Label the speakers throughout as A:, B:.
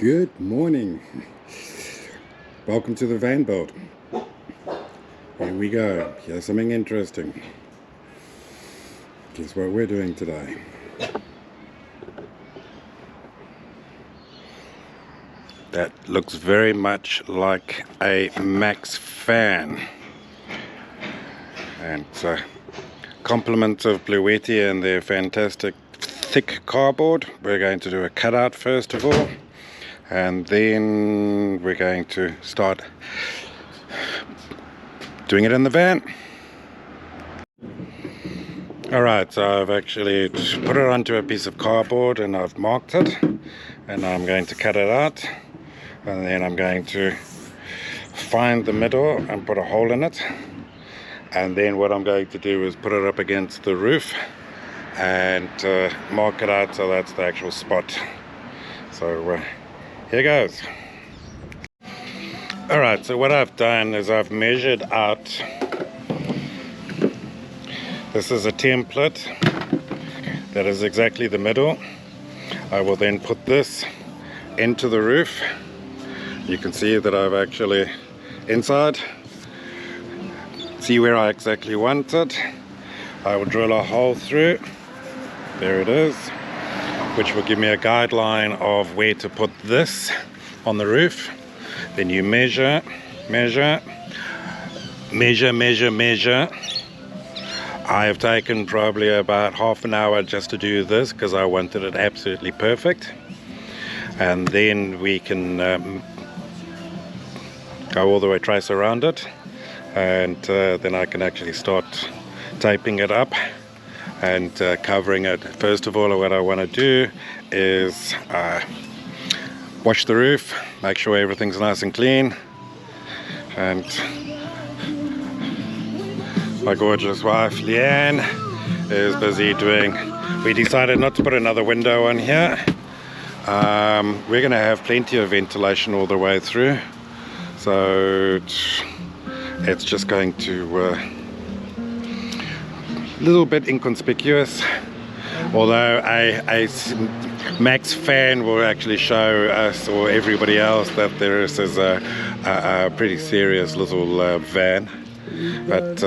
A: Good morning. Welcome to the van build. Here we go. Here's something interesting. Guess what we're doing today? That looks very much like a Max fan. And compliments of Bluetti and their fantastic thick cardboard. We're going to do a cutout first of all, and then we're going to start doing it in the van. Alright, so I've actually put it onto a piece of cardboard and I've marked it, and I'm going to cut it out, and then I'm going to find the middle and put a hole in it, and then what I'm going to do is put it up against the roof and mark it out so that's the actual spot. So here goes. Alright, so what I've done is I've measured out, this is a template that is exactly the middle. I will then put this into the roof. You can see that I've actually inside, see where I exactly want it. I will drill a hole through. There it is, which will give me a guideline of where to put this on the roof. Then you measure. I have taken probably about half an hour just to do this because I wanted it absolutely perfect. And then we can go all the way, trace around it, and then I can actually start taping it up and covering it. First of all, what I want to do is wash the roof, make sure everything's nice and clean, and my gorgeous wife Leanne is busy doing, we decided not to put another window on here. We're going to have plenty of ventilation all the way through, so it's just going to little bit inconspicuous, although a Max fan will actually show us or everybody else that there is a pretty serious little van. But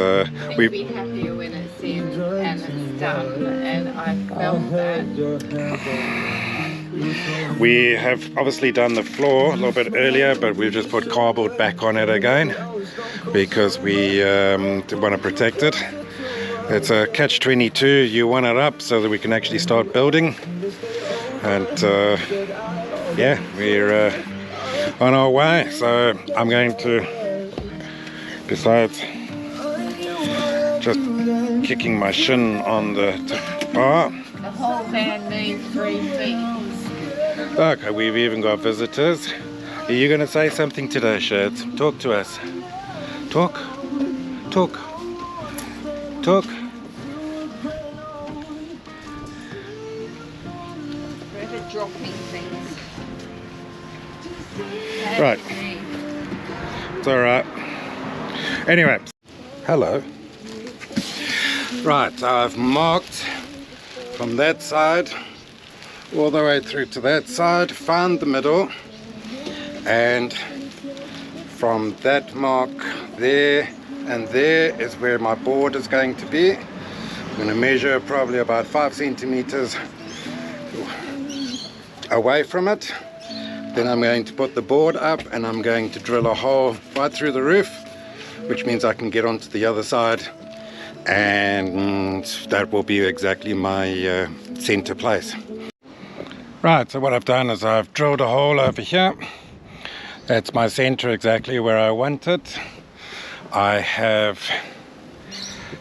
B: we'd be happier when it's in and it's done, and I felt that.
A: We have obviously done the floor a little bit earlier, but we've just put cardboard back on it again because we want to protect it. It's a catch-22. You want it up so that we can actually start building. And yeah, we're on our way. So I'm going to, besides just kicking my shin on the bar.
B: The whole van needs 3 feet.
A: Okay, we've even got visitors. Are you going to say something today, Shads? Talk to us. Talk.
B: Forever dropping things.
A: Right. It's alright. Anyway. Hello. Right, I've marked from that side all the way through to that side, found the middle, and from that mark there and there is where my board is going to be. I'm going to measure probably about 5 centimeters away from it. Then I'm going to put the board up and I'm going to drill a hole right through the roof, which means I can get onto the other side, and that will be exactly my center place. Right, so what I've done is I've drilled a hole over here. That's my center, exactly where I want it. I have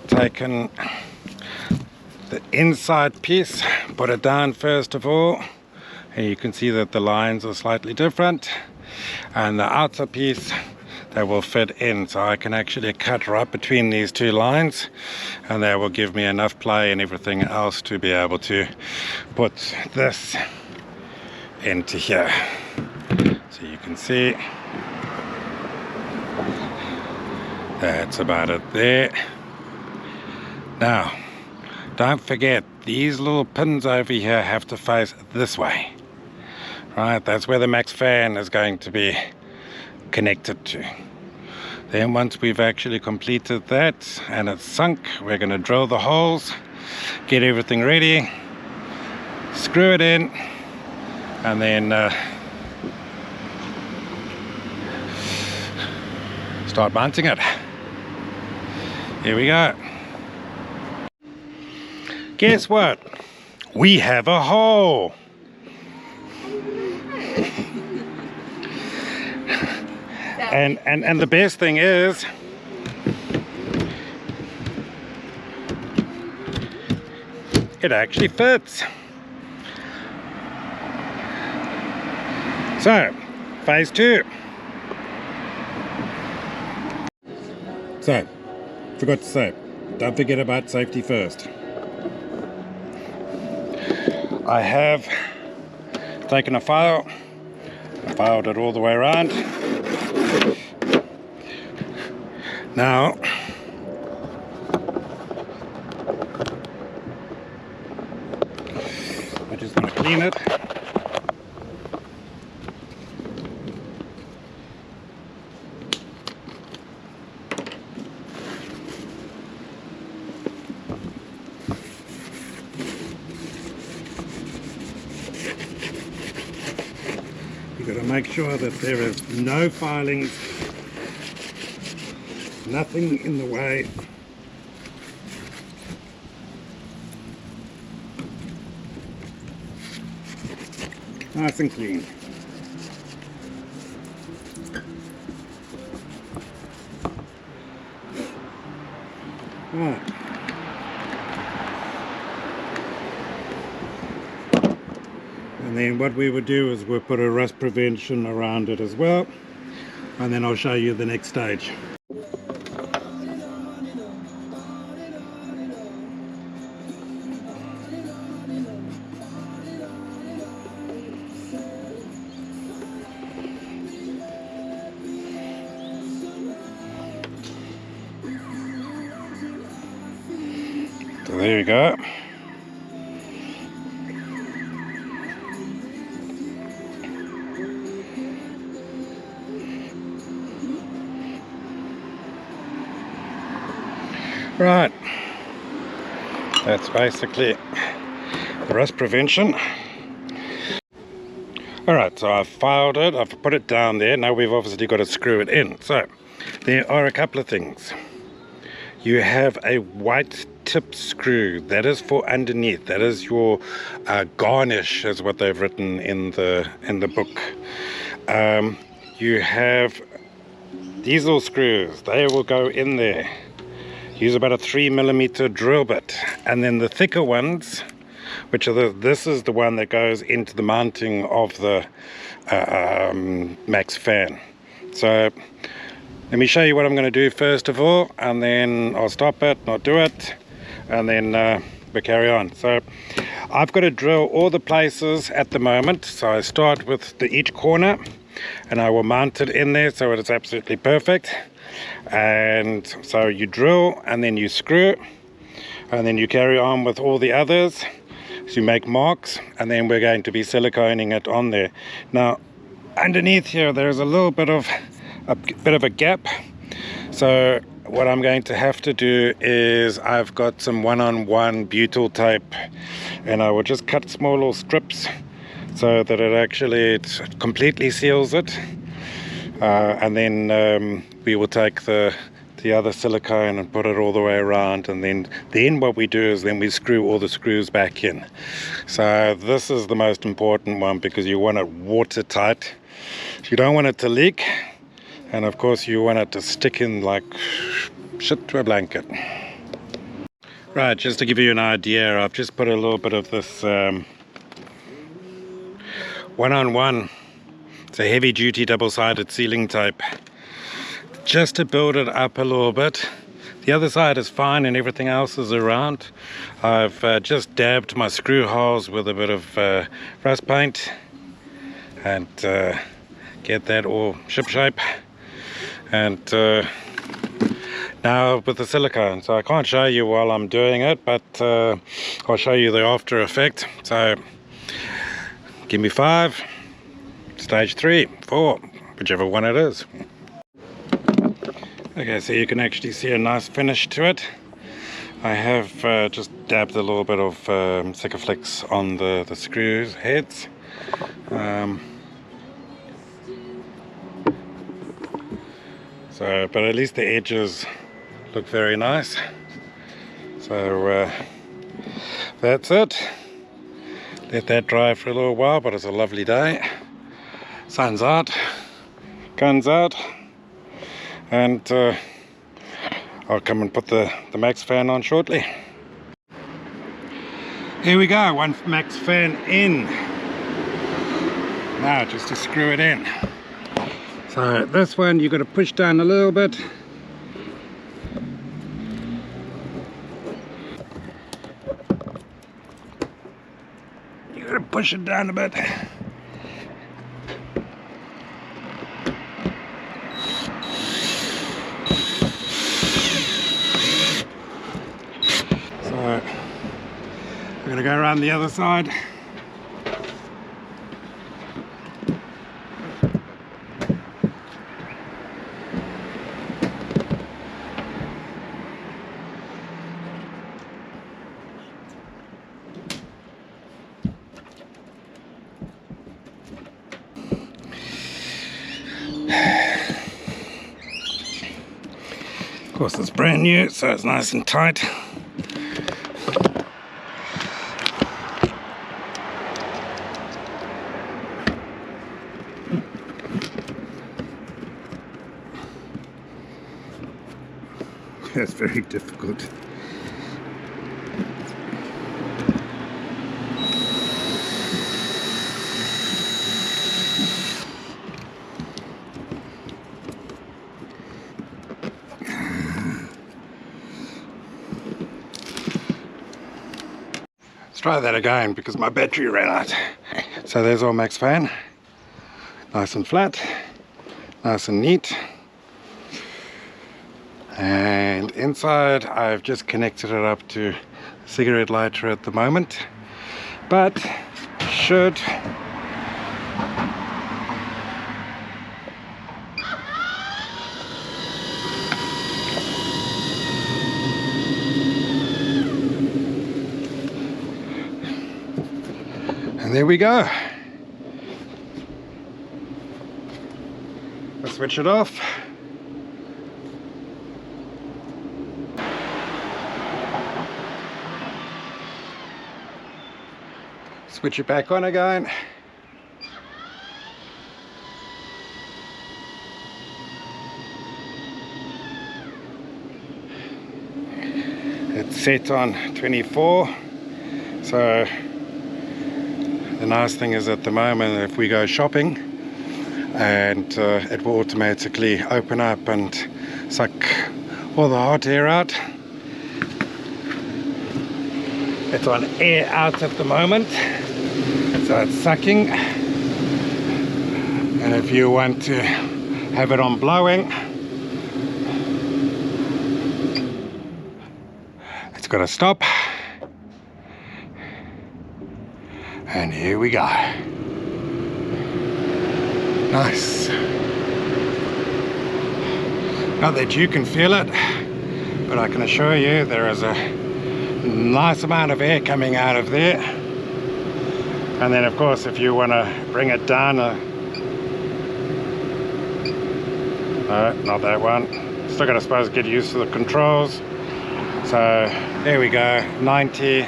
A: taken the inside piece, put it down first of all, and you can see that the lines are slightly different, and the outer piece that will fit in, so I can actually cut right between these two lines, and that will give me enough play and everything else to be able to put this into here. So you can see that's about it there. Now don't forget, these little pins over here have to face this way. Right, that's where the max fan is going to be connected to. Then once we've actually completed that and it's sunk, we're going to drill the holes, get everything ready, screw it in, and then start mounting it. Here we go. Guess what? We have a hole. And the best thing is it actually fits. So, phase 2. So, forgot to say, don't forget about safety first. I have taken a file, I filed it all the way around. Now, I just want to clean it. You've got to make sure that there is no filings, nothing in the way. Nice and clean. Right. And then what we would do is we'll put a rust prevention around it as well, and then I'll show you the next stage. So there you go. Right, that's basically the rust prevention. Alright, so I've filed it, I've put it down there. Now we've obviously got to screw it in. So there are a couple of things. You have a white tip screw that is for underneath. That is your garnish, is what they've written in the book. You have these little screws. They will go in there. Use about a 3mm drill bit, and then the thicker ones, which are this is the one that goes into the mounting of the max fan. So let me show you what I'm going to do first of all, and then I'll stop it, not do it, and then we carry on. So I've got to drill all the places at the moment. So I start with each corner, and I will mount it in there so it is absolutely perfect. And so you drill, and then you screw, and then you carry on with all the others. So you make marks, and then we're going to be siliconing it on there. Now underneath here there's a little bit of a gap, so what I'm going to have to do is I've got some 1-on-1 butyl tape, and I will just cut small little strips so that it completely seals it, and then we will take the other silicone and put it all the way around, and then what we do is then we screw all the screws back in. So this is the most important one, because you want it watertight. You don't want it to leak, and of course you want it to stick in like shit to a blanket. Right, just to give you an idea, I've just put a little bit of this 1-on-1. It's a heavy duty double-sided sealing tape, just to build it up a little bit. The other side is fine and everything else is around. I've just dabbed my screw holes with a bit of rust paint and get that all shipshape. And now with the silicone, so I can't show you while I'm doing it, but I'll show you the after effect. So give me 5, stage 3, 4, whichever one it is. Okay, so you can actually see a nice finish to it. I have just dabbed a little bit of Sikaflex on the screws heads. But at least the edges look very nice. So that's it. Let that dry for a little while, but it's a lovely day. Sun's out, guns out, and I'll come and put the max fan on shortly. Here we go, one max fan in. Now just to screw it in. So this one you've got to push down a little bit. You've got to push it down a bit. So we're going to go around the other side. Of course it's brand new, so it's nice and tight. It's very difficult. Let's try that again because my battery ran out. So there's our max fan. Nice and flat, nice and neat. And inside I've just connected it up to a cigarette lighter at the moment, but should and there we go. Let's switch it off. Switch it back on again. It's set on 24. So the nice thing is at the moment if we go shopping and it will automatically open up and suck all the hot air out. It's on air out at the moment, so it's sucking, and if you want to have it on blowing, it's got to stop, and here we go. Nice. Not that you can feel it, but I can assure you there is a nice amount of air coming out of there. And then of course if you want to bring it down, no, not that one. Still got to suppose get used to the controls. So there we go, 90.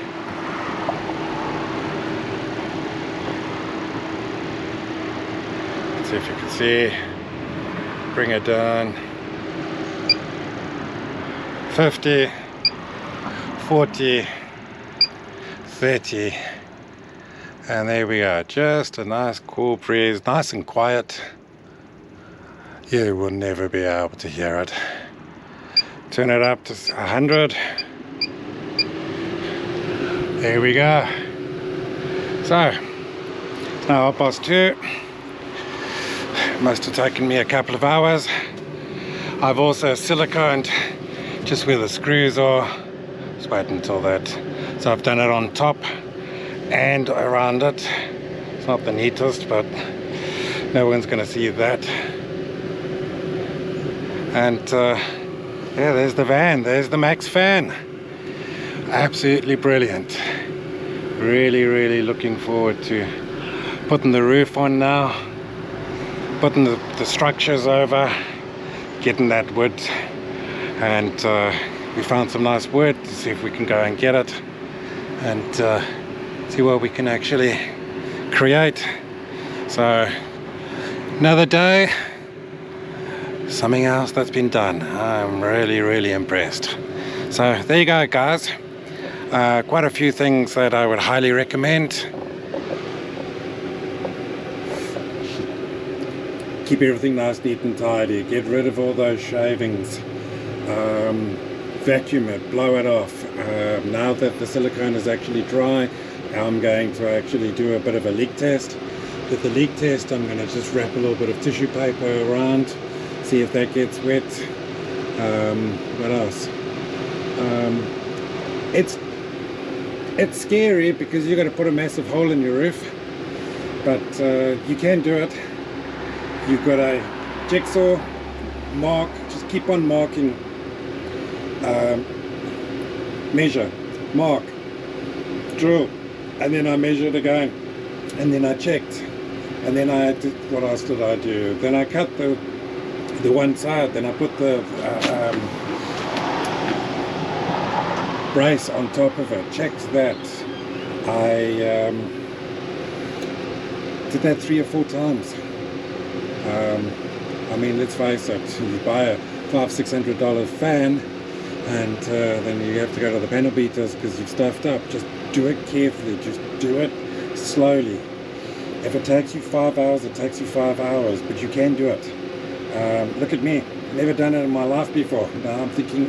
A: Let's see if you can see. Bring it down. 50. 40, 30, and there we go. Just a nice cool breeze, nice and quiet. You will never be able to hear it. Turn it up to 100. There we go. So it's now 2:30. Must have taken me a couple of hours. I've also siliconed just where the screws are. Just wait until that. So I've done it on top and around it. It's not the neatest, but No one's going to see that. And yeah, there's the van, there's the Max fan. Absolutely brilliant. Really looking forward to putting the roof on now, putting the structures over, getting that wood, and we found some nice wood to see if we can go and get it and see what we can actually create. So another day, something else that's been done. I'm really impressed. So there you go, guys. Quite a few things that I would highly recommend. Keep everything nice, neat and tidy. Get rid of all those shavings. Vacuum it, blow it off. Now that the silicone is actually dry, I'm going to actually do a bit of a leak test. With the leak test, I'm going to just wrap a little bit of tissue paper around, see if that gets wet. What else? It's scary because you've got to put a massive hole in your roof, but you can do it. You've got a jigsaw, mark, just keep on marking, measure, mark, drill, and then I measured again, and then I checked, and then I did, what else did I do? Then I cut the one side, then I put the brace on top of it, checked that. I did that 3 or 4 times. I mean, let's face it, you buy a $500-600 fan and then you have to go to the panel beaters because you've stuffed up. Just do it carefully, just do it slowly. If it takes you 5 hours, it takes you 5 hours, but you can do it. Look at me, never done it in my life before. Now I'm thinking,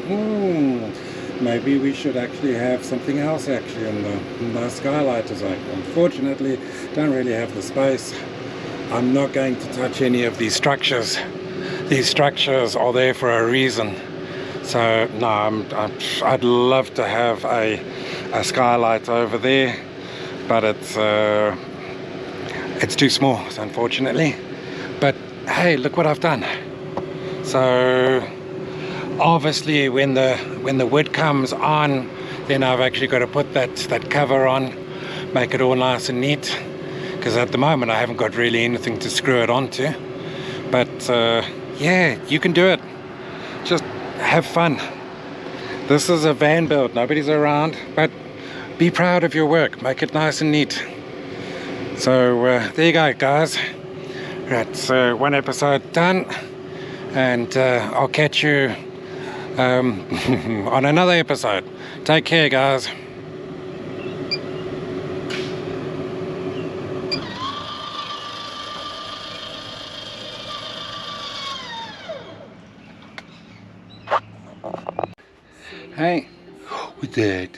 A: maybe we should actually have something else actually in the skylight design. Unfortunately, don't really have the space. I'm not going to touch any of these structures. These structures are there for a reason. So no, I'd love to have a skylight over there, but it's too small, unfortunately. But hey, look what I've done. So obviously when the wood comes on, then I've actually got to put that cover on, make it all nice and neat, because at the moment I haven't got really anything to screw it onto. But yeah, you can do it. Just have fun. This is a van build, nobody's around, but be proud of your work, make it nice and neat. So there you go, guys. That's one episode done, and I'll catch you on another episode. Take care, guys. Hey, with that.